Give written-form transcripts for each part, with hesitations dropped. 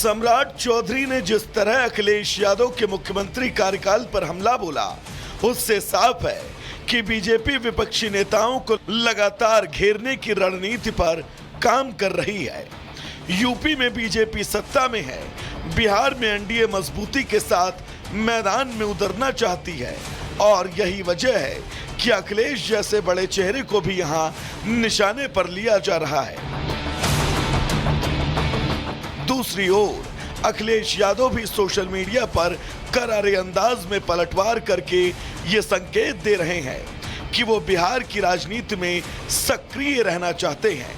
सम्राट चौधरी ने जिस तरह अखिलेश यादव के मुख्यमंत्री कार्यकाल पर हमला बोला, उससे साफ है कि बीजेपी विपक्षी नेताओं को लगातार घेरने की रणनीति पर काम कर रही है। यूपी में बीजेपी सत्ता में है, बिहार में एनडीए मजबूती के साथ मैदान में उतरना चाहती है और यही वजह है कि अखिलेश जैसे बड़े चेहरे को भी यहां निशाने पर लिया जा रहा है। दूसरी ओर अखिलेश यादव भी सोशल मीडिया पर करारे अंदाज में पलटवार करके ये संकेत दे रहे हैं कि वो बिहार की राजनीति में सक्रिय रहना चाहते हैं।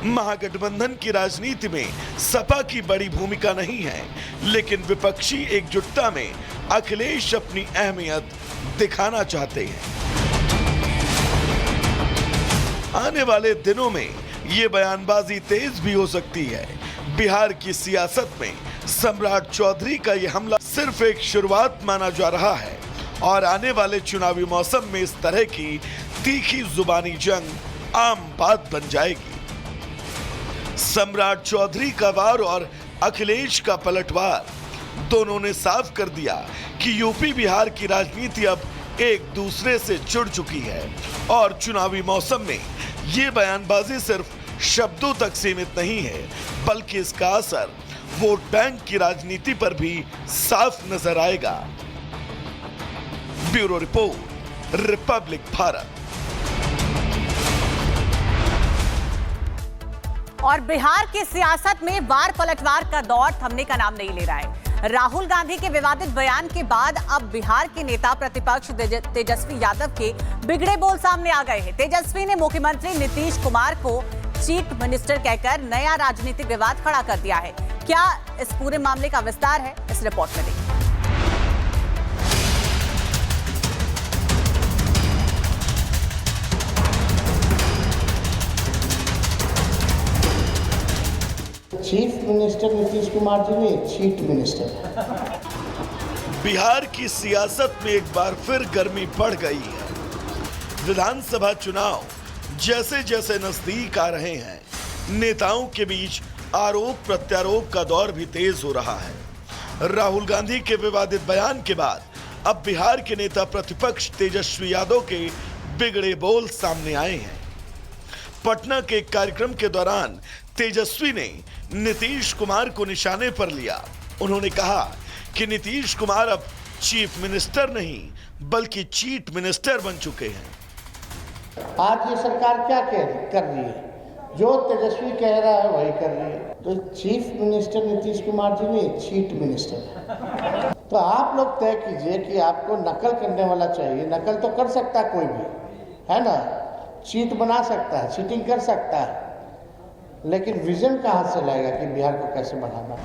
महागठबंधन की राजनीति में सपा की बड़ी भूमिका नहीं है, लेकिन विपक्षी एकजुटता में अखिलेश अपनी अहमियत दिखाना चाहते हैं। आने वाले दिनों में ये बयानबाजी तेज भी हो सकती है। बिहार की सियासत में सम्राट चौधरी का ये हमला सिर्फ एक शुरुआत माना जा रहा है और आने वाले चुनावी मौसम में इस तरह की तीखी जुबानी जंग आम बात बन जाएगी। सम्राट चौधरी का वार और अखिलेश का पलटवार दोनों ने साफ कर दिया कि यूपी बिहार की राजनीति अब एक दूसरे से जुड़ चुकी है और चुनावी मौसम में ये बयानबाजी सिर्फ शब्दों तक सीमित नहीं है, बल्कि इसका असर वोट बैंक की राजनीति पर भी साफ नजर आएगा। Bureau report, Republic Bharat. और बिहार की सियासत में वार पलटवार का दौर थमने का नाम नहीं ले रहा है। राहुल गांधी के विवादित बयान के बाद अब बिहार के नेता प्रतिपक्ष तेजस्वी यादव के बिगड़े बोल सामने आ गए हैं। तेजस्वी ने मुख्यमंत्री नीतीश कुमार को चीफ मिनिस्टर कहकर नया राजनीतिक विवाद खड़ा कर दिया है। क्या इस पूरे मामले का विस्तार है, इस रिपोर्ट में देखिए। चीफ मिनिस्टर नीतीश कुमार जी ने चीफ मिनिस्टर। बिहार की सियासत में एक बार फिर गर्मी बढ़ गई है। विधानसभा चुनाव जैसे जैसे नजदीक आ रहे हैं, नेताओं के बीच आरोप प्रत्यारोप का दौर भी तेज हो रहा है। राहुल गांधी के विवादित बयान के बाद अब बिहार के नेता प्रतिपक्ष तेजस्वी यादव के बिगड़े बोल सामने आए हैं। पटना के एक कार्यक्रम के दौरान तेजस्वी ने नीतीश कुमार को निशाने पर लिया। उन्होंने कहा कि नीतीश कुमार अब चीफ मिनिस्टर नहीं बल्कि चीट मिनिस्टर बन चुके हैं। आज ये सरकार क्या कर रही है? जो तेजस्वी कह रहा है वही कर रही है। तो चीफ मिनिस्टर नीतीश कुमार जी ने चीट मिनिस्टर। तो आप लोग तय कीजिए कि आपको नकल करने वाला चाहिए। नकल तो कर सकता है कोई भी, है ना? चीट बना सकता है, चीटिंग कर सकता है, लेकिन विजन कहां से लाएगा कि बिहार को कैसे बढ़ाना।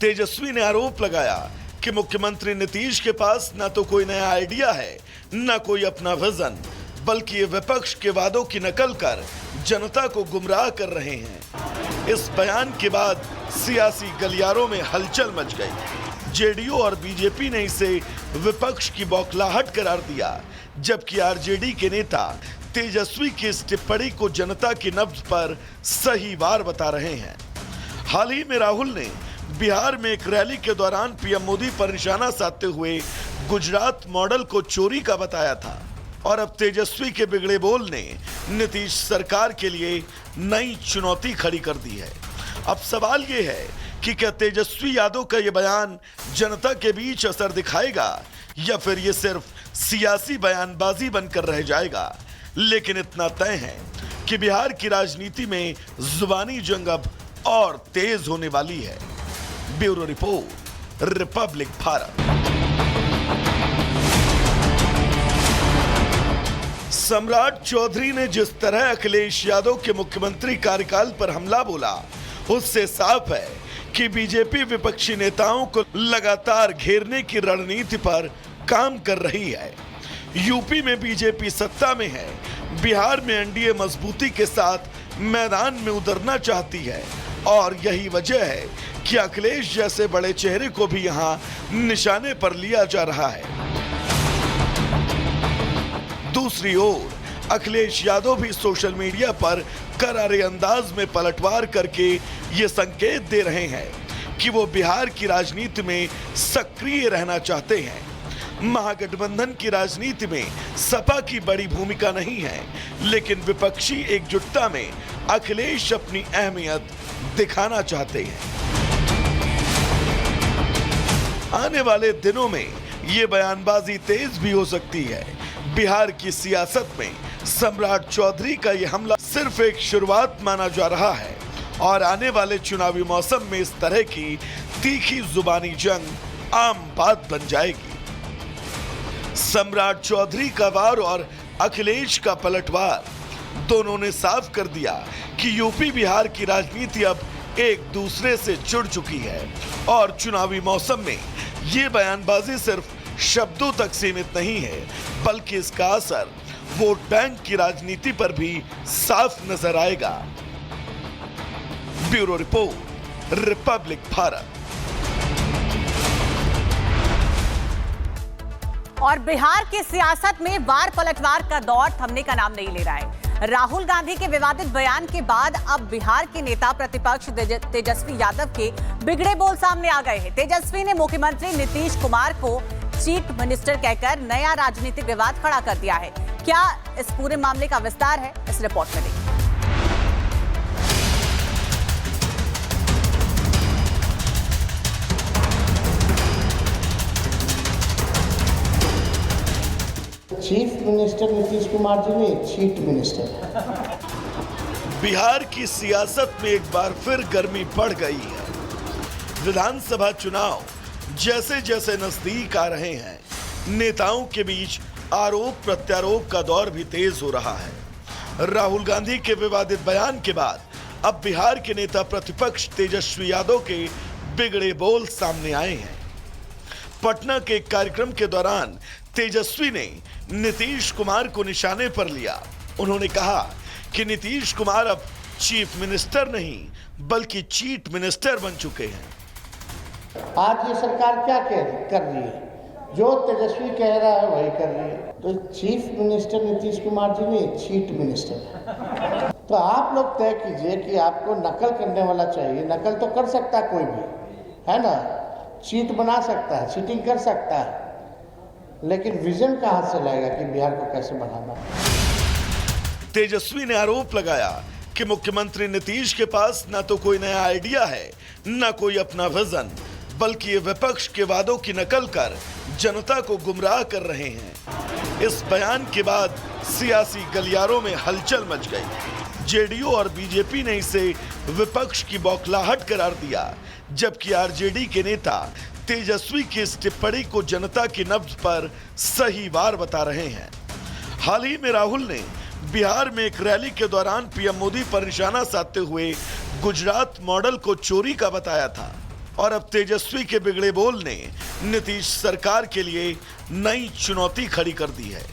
तेजस्वी ने आरोप लगाया कि मुख्यमंत्री नीतीश के पास न तो कोई नया आइडिया है, न कोई अपना विजन, बल्कि ये विपक्ष के वादों की नकल कर जनता को गुमराह कर रहे हैं। इस बयान के बाद सियासी गलियारों में हलचल मच गई। जेडीयू और बीजेपी ने इसे विपक्ष की बौखलाहट करार दिया, जबकि आरजेडी के नेता तेजस्वी की इस टिप्पणी को जनता की नब्ज पर सही वार बता रहे हैं। हाल ही में राहुल ने बिहार में एक रैली के दौरान पीएम मोदी पर निशाना साधते हुए गुजरात मॉडल को चोरी का बताया था और अब तेजस्वी के बिगड़े बोल ने नीतीश सरकार के लिए नई चुनौती खड़ी कर दी है। अब सवाल ये है कि क्या तेजस्वी यादव का ये बयान जनता के बीच असर दिखाएगा या फिर ये सिर्फ सियासी बयानबाजी बनकर रह जाएगा। लेकिन इतना तय है कि बिहार की राजनीति में जुबानी जंग अब और तेज होने वाली है। Bureau report, Republic Bharat. सम्राट चौधरी ने जिस तरह अखिलेश यादव के मुख्यमंत्री कार्यकाल पर हमला बोला, उससे साफ है कि बीजेपी विपक्षी नेताओं को लगातार घेरने की रणनीति पर काम कर रही है। यूपी में बीजेपी सत्ता में है, बिहार में एनडीए मजबूती के साथ मैदान में उतरना चाहती है और यही वजह है कि अखिलेश जैसे बड़े चेहरे को भी यहां निशाने पर लिया जा रहा है। दूसरी ओर अखिलेश यादव भी सोशल मीडिया पर करारे अंदाज में पलटवार करके ये संकेत दे रहे हैं कि वो बिहार की राजनीति में सक्रिय रहना चाहते हैं। महागठबंधन की राजनीति में सपा की बड़ी भूमिका नहीं है, लेकिन विपक्षी एकजुटता में अखिलेश अपनी अहमियत दिखाना चाहते हैं। आने वाले दिनों में ये बयानबाजी तेज भी हो सकती है। बिहार की सियासत में सम्राट चौधरी का ये हमला सिर्फ एक शुरुआत माना जा रहा है और आने वाले चुनावी मौसम में इस तरह की तीखी जुबानी जंग आम बात बन जाएगी। सम्राट चौधरी का वार और अखिलेश का पलटवार दोनों ने साफ कर दिया कि यूपी बिहार की राजनीति अब एक दूसरे से जुड़ चुकी है और चुनावी मौसम में ये बयानबाजी सिर्फ शब्दों तक सीमित नहीं है, बल्कि इसका असर वोट बैंक की राजनीति पर भी साफ नजर आएगा। Bureau report, Republic Bharat. और बिहार की सियासत में वार पलटवार का दौर थमने का नाम नहीं ले रहा है। राहुल गांधी के विवादित बयान के बाद अब बिहार के नेता प्रतिपक्ष तेजस्वी यादव के बिगड़े बोल सामने आ गए हैं। तेजस्वी ने मुख्यमंत्री नीतीश कुमार को चीफ मिनिस्टर कहकर नया राजनीतिक विवाद खड़ा कर दिया है। क्या इस पूरे मामले का विस्तार है, इस रिपोर्ट में देखिए। चीफ मिनिस्टर नीतीश कुमार जी ने चीफ मिनिस्टर। बिहार की सियासत में एक बार फिर गर्मी बढ़ गई है। विधानसभा चुनाव जैसे जैसे नजदीक आ रहे हैं, नेताओं के बीच आरोप प्रत्यारोप का दौर भी तेज हो रहा है। राहुल गांधी के विवादित बयान के बाद अब बिहार के नेता प्रतिपक्ष तेजस्वी यादव के बिगड़े बोल सामने आए हैं। पटना के एक कार्यक्रम के दौरान तेजस्वी ने नीतीश कुमार को निशाने पर लिया। उन्होंने कहा कि नीतीश कुमार अब चीफ मिनिस्टर नहीं बल्कि चीट मिनिस्टर बन चुके हैं। आज ये सरकार क्या कर रही है? जो तेजस्वी कह रहा है वही कर रही है। तो चीफ मिनिस्टर नीतीश कुमार जी ने चीट मिनिस्टर। तो आप लोग तय कीजिए कि आपको नकल करने वाला चाहिए। नकल तो कर सकता है कोई भी, है ना? चीट बना सकता है, चीटिंग कर सकता है, लेकिन विजन कहां से लाएगा कि बिहार को कैसे बढ़ाना। तेजस्वी ने आरोप लगाया कि मुख्यमंत्री नीतीश के पास न तो कोई नया आइडिया है, न कोई अपना विजन, बल्कि ये विपक्ष के वादों की नकल कर जनता को गुमराह कर रहे हैं। इस बयान के बाद सियासी गलियारों में हलचल मच गई। जेडीयू और बीजेपी ने इसे विपक्ष की बौखलाहट करार दिया, जबकि आरजेडी के नेता तेजस्वी की इस टिप्पणी को जनता की नब्ज पर सही वार बता रहे हैं। हाल ही में राहुल ने बिहार में एक रैली के दौरान पीएम मोदी पर निशाना साधते हुए गुजरात मॉडल को चोरी का बताया था और अब तेजस्वी के बिगड़े बोल ने नीतीश सरकार के लिए नई चुनौती खड़ी कर दी है।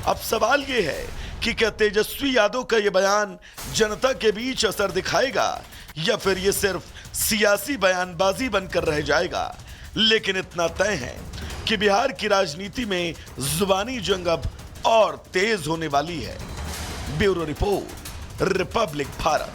अब सवाल ये है कि क्या तेजस्वी यादव का ये बयान जनता के बीच असर दिखाएगा या फिर ये सिर्फ सियासी बयानबाजी बनकर रह जाएगा। लेकिन इतना तय है कि बिहार की राजनीति में जुबानी जंग अब और तेज होने वाली है। Bureau report, Republic Bharat.